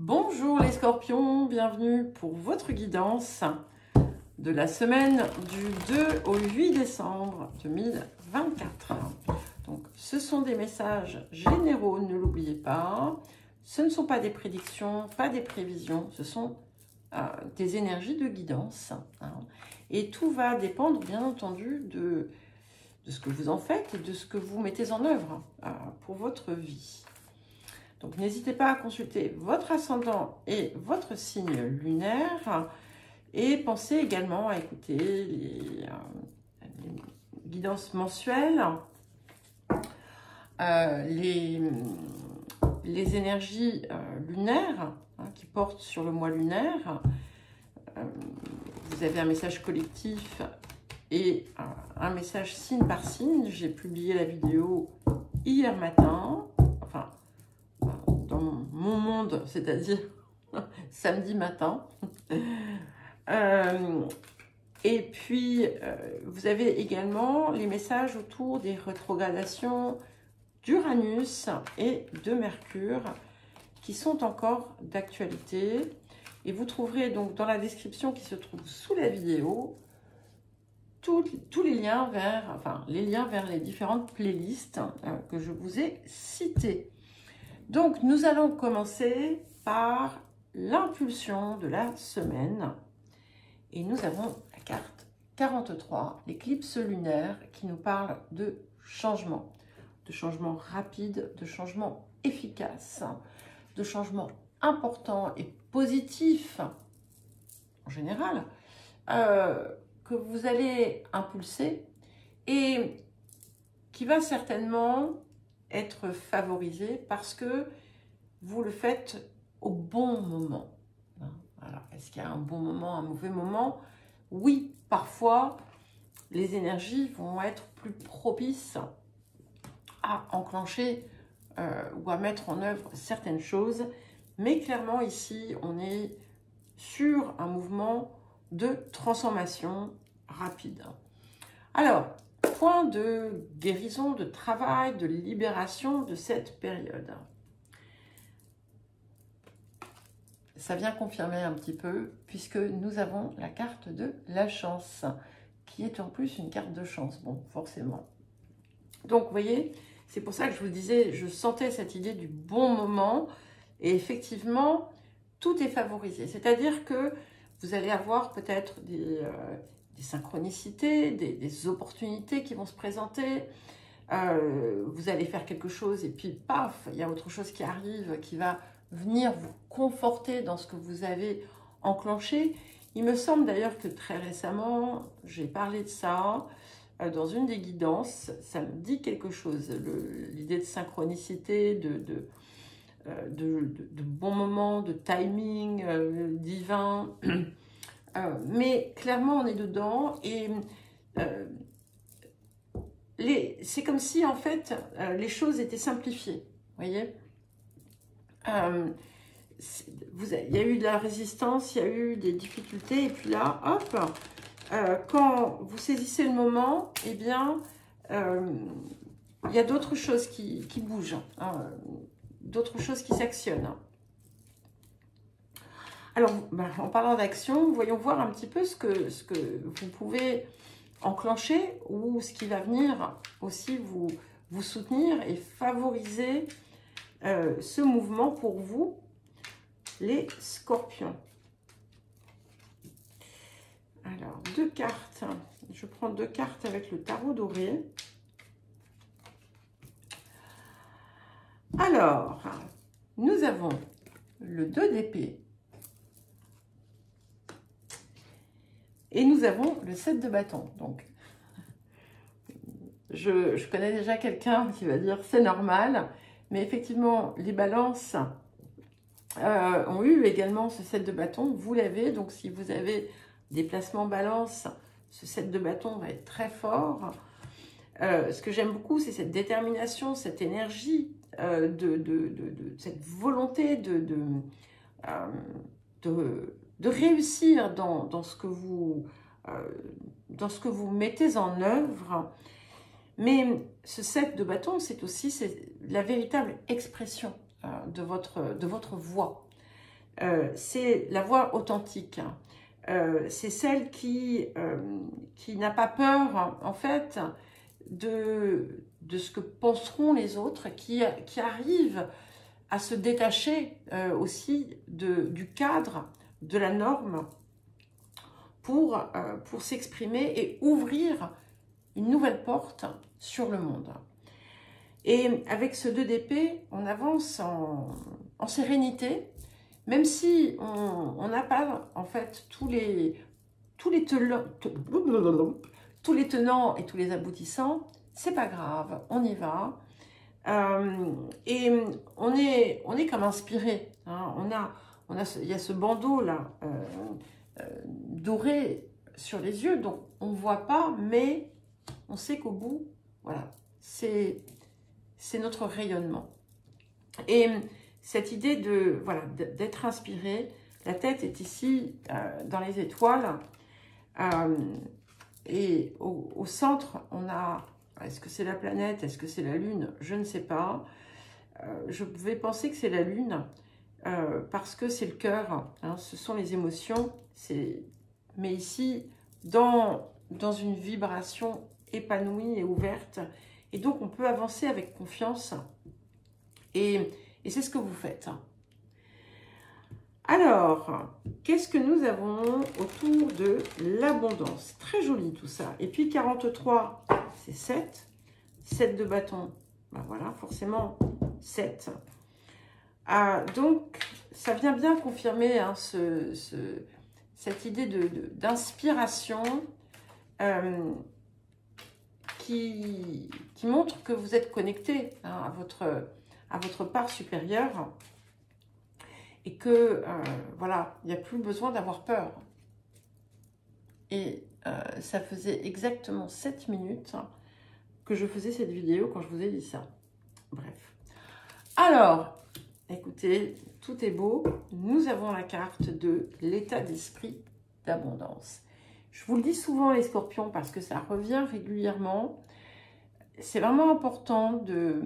Bonjour les scorpions, bienvenue pour votre guidance de la semaine du 2 au 8 décembre 2024. Donc, ce sont des messages généraux, ne l'oubliez pas. Ce ne sont pas des prédictions, pas des prévisions, ce sont des énergies de guidance. Et tout va dépendre, bien entendu, de ce que vous en faites et de ce que vous mettez en œuvre pour votre vie. Donc, n'hésitez pas à consulter votre ascendant et votre signe lunaire et pensez également à écouter les guidances mensuelles, les énergies lunaires qui portent sur le mois lunaire. Vous avez un message collectif et un message signe par signe. J'ai publié la vidéo hier matin, enfin, dans mon monde, c'est-à-dire samedi matin. Et puis, vous avez également les messages autour des rétrogradations d'Uranus et de Mercure qui sont encore d'actualité. Et vous trouverez donc dans la description qui se trouve sous la vidéo tous les liens vers, les différentes playlists que je vous ai citées. Donc, nous allons commencer par l'impulsion de la semaine. Et nous avons la carte 43, l'éclipse lunaire, qui nous parle de changement rapide, de changement efficace, de changement important et positif, en général, que vous allez impulser et qui va certainement être favorisé parce que vous le faites au bon moment. Alors, est-ce qu'il y a un bon moment, un mauvais moment? Oui, parfois, les énergies vont être plus propices à enclencher ou à mettre en œuvre certaines choses. Mais clairement, ici, on est sur un mouvement de transformation rapide. Alors, point de guérison, de travail, de libération de cette période. Ça vient confirmer un petit peu, puisque nous avons la carte de la chance, qui est en plus une carte de chance, bon, forcément. Donc, vous voyez, c'est pour ça que je vous disais, je sentais cette idée du bon moment, et effectivement, tout est favorisé. C'est-à-dire que vous allez avoir peut-être des synchronicités, des opportunités qui vont se présenter. Vous allez faire quelque chose, et puis, paf, il y a autre chose qui arrive, qui va venir vous conforter dans ce que vous avez enclenché. Il me semble d'ailleurs que très récemment, j'ai parlé de ça dans une des guidances. Ça me dit quelque chose, l'idée de synchronicité, de bons moments, de timing divin. Mais clairement, on est dedans et c'est comme si, en fait, les choses étaient simplifiées. Vous voyez ? Il y a eu de la résistance, il y a eu des difficultés, et puis là, hop, quand vous saisissez le moment, eh bien, il y a d'autres choses qui bougent, d'autres choses qui s'actionnent. Alors, en parlant d'action, voyons voir un petit peu ce que vous pouvez enclencher ou ce qui va venir aussi vous soutenir et favoriser ce mouvement pour vous, les scorpions. Alors, deux cartes. Je prends deux cartes avec le tarot doré. Alors, nous avons le 2 d'épée. Et nous avons le 7 de bâton. Donc, je connais déjà quelqu'un qui va dire c'est normal. Mais effectivement, les balances ont eu également ce 7 de bâton. Vous l'avez, donc si vous avez des placements balance, ce 7 de bâton va être très fort. Ce que j'aime beaucoup, c'est cette détermination, cette énergie, cette volonté de réussir dans ce que vous mettez en œuvre. Mais ce 7 de bâton, c'est aussi la véritable expression de votre voix. c'est la voix authentique. C'est celle qui n'a pas peur, hein, en fait, de ce que penseront les autres, qui arrive à se détacher aussi du cadre, de la norme, pour s'exprimer et ouvrir une nouvelle porte sur le monde. Et avec ce 2 d'épée, on avance en sérénité, même si on n'a pas en fait tous les tenants et tous les aboutissants. C'est pas grave, on y va. Et on est comme inspiré, hein. Il y a ce bandeau là doré sur les yeux, donc on ne voit pas, mais on sait qu'au bout, voilà, c'est notre rayonnement. Et cette idée voilà, d'être inspiré, la tête est ici dans les étoiles, et au centre, on a, est-ce que c'est la planète, est-ce que c'est la Lune, je ne sais pas. Je vais penser que c'est la Lune, parce que c'est le cœur, hein, ce sont les émotions, mais ici, dans une vibration épanouie et ouverte, et donc on peut avancer avec confiance, et c'est ce que vous faites. Alors, qu'est-ce que nous avons autour de l'abondance? Très joli tout ça. Et puis 43, c'est 7. 7 de bâton, ben voilà, forcément 7. Donc, ça vient bien confirmer hein, cette idée d'inspiration qui montre que vous êtes connecté hein, à votre part supérieure et que, voilà, il n'y a plus besoin d'avoir peur. Et ça faisait exactement 7 minutes que je faisais cette vidéo quand je vous ai dit ça. Bref. Alors, écoutez, tout est beau. Nous avons la carte de l'état d'esprit d'abondance. Je vous le dis souvent les scorpions parce que ça revient régulièrement. C'est vraiment important de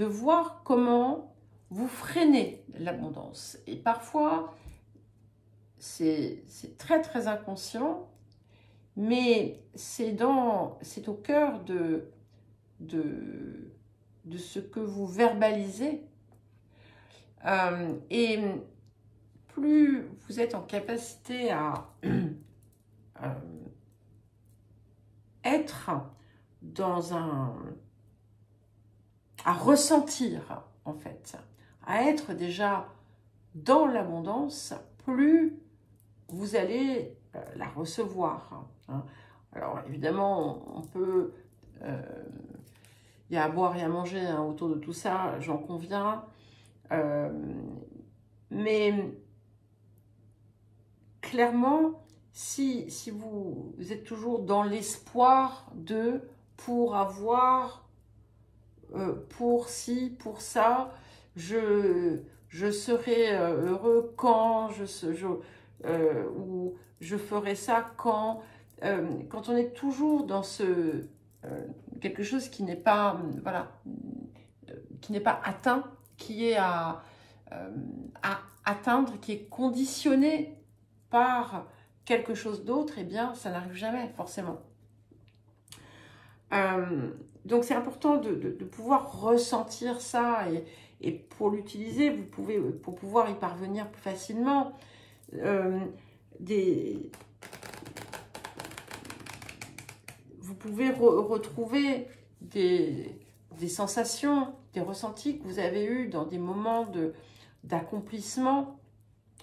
voir comment vous freinez l'abondance. Et parfois, c'est très très inconscient, mais c'est au cœur de ce que vous verbalisez. Et plus vous êtes en capacité à être à ressentir en fait, à être déjà dans l'abondance, plus vous allez la recevoir. Hein. Alors évidemment, on peut, il y a à boire et à manger hein, autour de tout ça, j'en conviens, mais clairement, si vous êtes toujours dans l'espoir pour avoir, pour ci, pour ça, je serai heureux quand, ou je ferai ça quand on est toujours dans quelque chose qui n'est pas, voilà, qui n'est pas atteint, qui est à atteindre, qui est conditionné par quelque chose d'autre, eh bien, ça n'arrive jamais, forcément. Donc, c'est important de pouvoir ressentir ça et pour l'utiliser, pour pouvoir y parvenir plus facilement, vous pouvez retrouver des sensations, des ressentis que vous avez eus dans des moments d'accomplissement.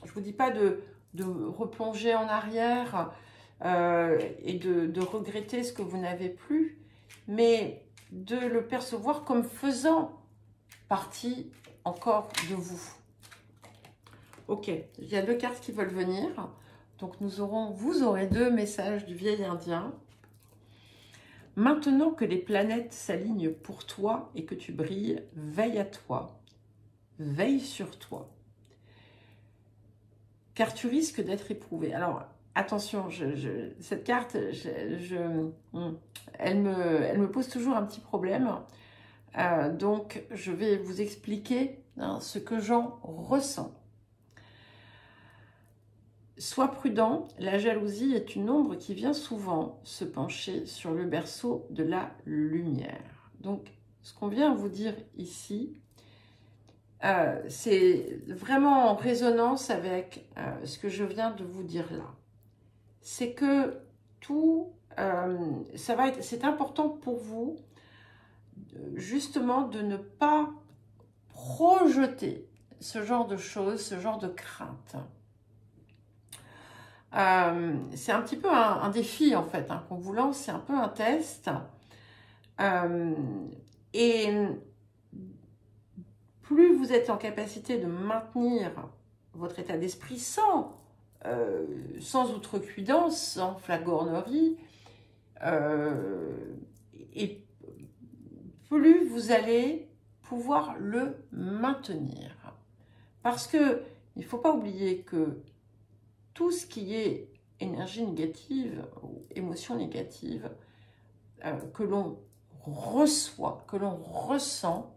Je ne vous dis pas de replonger en arrière et de regretter ce que vous n'avez plus, mais de le percevoir comme faisant partie encore de vous. Ok, il y a 2 cartes qui veulent venir. Donc vous aurez 2 messages du vieil indien. Maintenant que les planètes s'alignent pour toi et que tu brilles, veille à toi, veille sur toi. Car tu risques d'être éprouvé. Alors, attention, cette carte, elle me pose toujours un petit problème. Donc, je vais vous expliquer hein, ce que j'en ressens. Sois prudent, la jalousie est une ombre qui vient souvent se pencher sur le berceau de la lumière. Donc, ce qu'on vient vous dire ici, c'est vraiment en résonance avec ce que je viens de vous dire là. C'est que tout, c'est important pour vous, justement, de ne pas projeter ce genre de choses, ce genre de crainte. C'est un petit peu un défi en fait hein, qu'on vous lance, c'est un peu un test. Et plus vous êtes en capacité de maintenir votre état d'esprit sans outrecuidance, sans flagornerie, et plus vous allez pouvoir le maintenir. Parce que il ne faut pas oublier que tout ce qui est énergie négative ou émotion négative que l'on reçoit, que l'on ressent,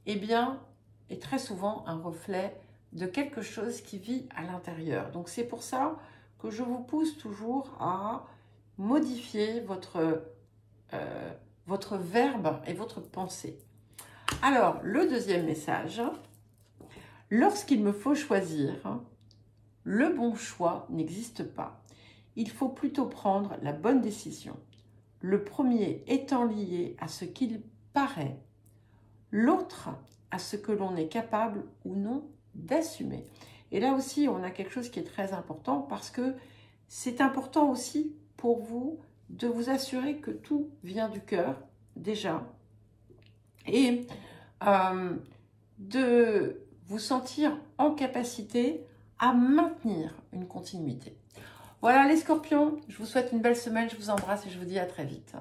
eh bien, est très souvent un reflet de quelque chose qui vit à l'intérieur. Donc, c'est pour ça que je vous pousse toujours à modifier votre verbe et votre pensée. Alors, le deuxième message, lorsqu'il me faut choisir, le bon choix n'existe pas. Il faut plutôt prendre la bonne décision. Le premier étant lié à ce qu'il paraît, l'autre à ce que l'on est capable ou non d'assumer. Et là aussi, on a quelque chose qui est très important parce que c'est important aussi pour vous de vous assurer que tout vient du cœur, déjà, et de vous sentir en capacité à maintenir une continuité. Voilà les scorpions, je vous souhaite une belle semaine, je vous embrasse et je vous dis à très vite.